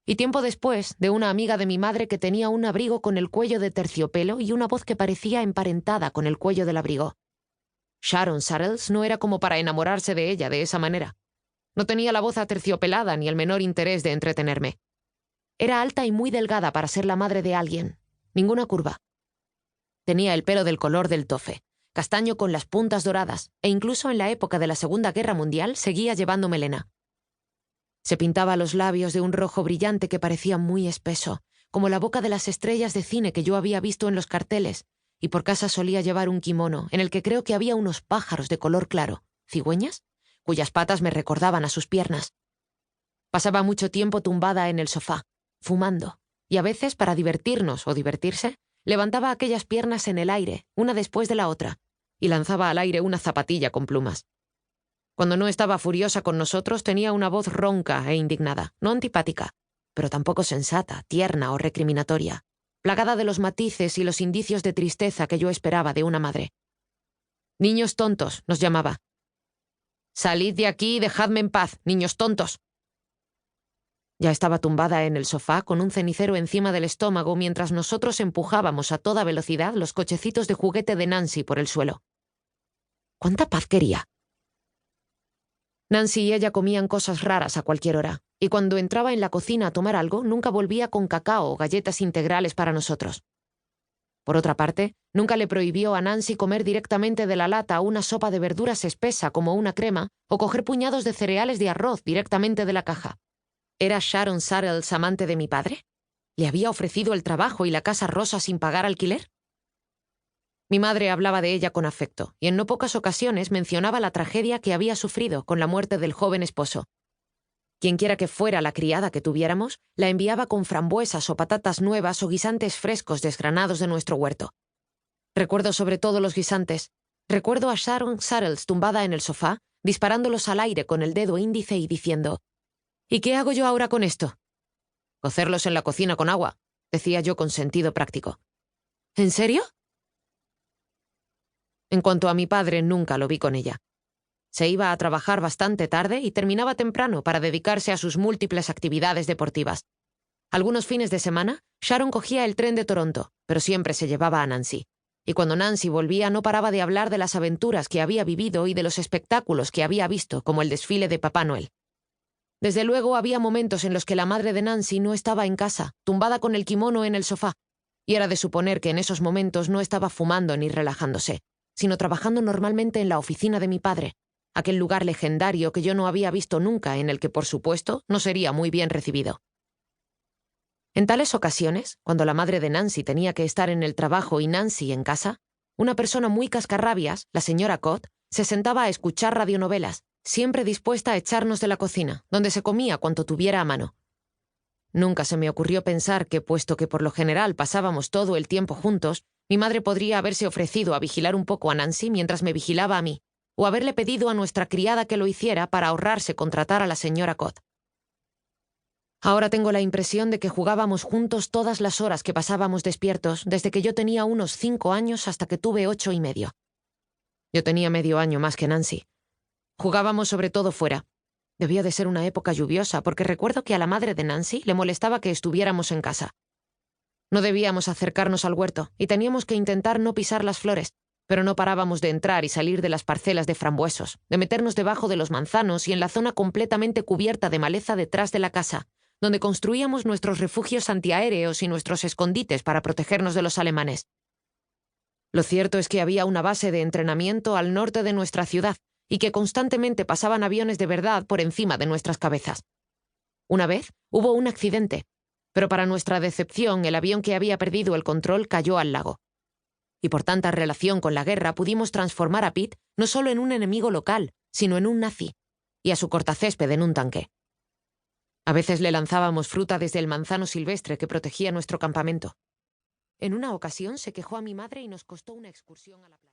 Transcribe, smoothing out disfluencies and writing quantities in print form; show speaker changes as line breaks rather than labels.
Y tiempo después, de una amiga de mi madre que tenía un abrigo con el cuello de terciopelo y una voz que parecía emparentada con el cuello del abrigo. Sharon Saddles no era como para enamorarse de ella de esa manera. No tenía la voz aterciopelada ni el menor interés de entretenerme. Era alta y muy delgada para ser la madre de alguien. Ninguna curva. Tenía el pelo del color del tofe, castaño con las puntas doradas, e incluso en la época de la Segunda Guerra Mundial seguía llevando melena. Se pintaba los labios de un rojo brillante que parecía muy espeso, como la boca de las estrellas de cine que yo había visto en los carteles, y por casa solía llevar un kimono en el que creo que había unos pájaros de color claro, cigüeñas, cuyas patas me recordaban a sus piernas. Pasaba mucho tiempo tumbada en el sofá, fumando, y a veces, para divertirnos o divertirse, levantaba aquellas piernas en el aire, una después de la otra, y lanzaba al aire una zapatilla con plumas. Cuando no estaba furiosa con nosotros, tenía una voz ronca e indignada, no antipática, pero tampoco sensata, tierna o recriminatoria, plagada de los matices y los indicios de tristeza que yo esperaba de una madre. «Niños tontos», nos llamaba. «Salid de aquí y dejadme en paz, niños tontos». Ya estaba tumbada en el sofá con un cenicero encima del estómago mientras nosotros empujábamos a toda velocidad los cochecitos de juguete de Nancy por el suelo. ¿Cuánta paz quería? Nancy y ella comían cosas raras a cualquier hora, y cuando entraba en la cocina a tomar algo, nunca volvía con cacao o galletas integrales para nosotros. Por otra parte, nunca le prohibió a Nancy comer directamente de la lata una sopa de verduras espesa como una crema o coger puñados de cereales de arroz directamente de la caja. ¿Era Sharon Saddles amante de mi padre? ¿Le había ofrecido el trabajo y la casa rosa sin pagar alquiler? Mi madre hablaba de ella con afecto, y en no pocas ocasiones mencionaba la tragedia que había sufrido con la muerte del joven esposo. Quienquiera que fuera la criada que tuviéramos, la enviaba con frambuesas o patatas nuevas o guisantes frescos desgranados de nuestro huerto. Recuerdo sobre todo los guisantes. Recuerdo a Sharon Saddles tumbada en el sofá, disparándolos al aire con el dedo índice y diciendo: «¿Y qué hago yo ahora con esto?» «Cocerlos en la cocina con agua», decía yo con sentido práctico. «¿En serio?» En cuanto a mi padre, nunca lo vi con ella. Se iba a trabajar bastante tarde y terminaba temprano para dedicarse a sus múltiples actividades deportivas. Algunos fines de semana, Sharon cogía el tren de Toronto, pero siempre se llevaba a Nancy. Y cuando Nancy volvía no paraba de hablar de las aventuras que había vivido y de los espectáculos que había visto, como el desfile de Papá Noel. Desde luego había momentos en los que la madre de Nancy no estaba en casa, tumbada con el kimono en el sofá, y era de suponer que en esos momentos no estaba fumando ni relajándose, sino trabajando normalmente en la oficina de mi padre, aquel lugar legendario que yo no había visto nunca, en el que, por supuesto, no sería muy bien recibido. En tales ocasiones, cuando la madre de Nancy tenía que estar en el trabajo y Nancy en casa, una persona muy cascarrabias, la señora Cott, se sentaba a escuchar radionovelas, siempre dispuesta a echarnos de la cocina, donde se comía cuanto tuviera a mano. Nunca se me ocurrió pensar que, puesto que por lo general pasábamos todo el tiempo juntos, mi madre podría haberse ofrecido a vigilar un poco a Nancy mientras me vigilaba a mí, o haberle pedido a nuestra criada que lo hiciera para ahorrarse contratar a la señora Cott. Ahora tengo la impresión de que jugábamos juntos todas las horas que pasábamos despiertos desde que yo tenía unos 5 años hasta que tuve 8 y medio. Yo tenía medio año más que Nancy. Jugábamos sobre todo fuera. Debía de ser una época lluviosa porque recuerdo que a la madre de Nancy le molestaba que estuviéramos en casa. No debíamos acercarnos al huerto y teníamos que intentar no pisar las flores, pero no parábamos de entrar y salir de las parcelas de frambuesos, de meternos debajo de los manzanos y en la zona completamente cubierta de maleza detrás de la casa, donde construíamos nuestros refugios antiaéreos y nuestros escondites para protegernos de los alemanes. Lo cierto es que había una base de entrenamiento al norte de nuestra ciudad y que constantemente pasaban aviones de verdad por encima de nuestras cabezas. Una vez hubo un accidente, pero para nuestra decepción el avión que había perdido el control cayó al lago. Y por tanta relación con la guerra pudimos transformar a Pete no solo en un enemigo local, sino en un nazi, y a su cortacésped en un tanque. A veces le lanzábamos fruta desde el manzano silvestre que protegía nuestro campamento. En una ocasión se quejó a mi madre y nos costó una excursión a la playa.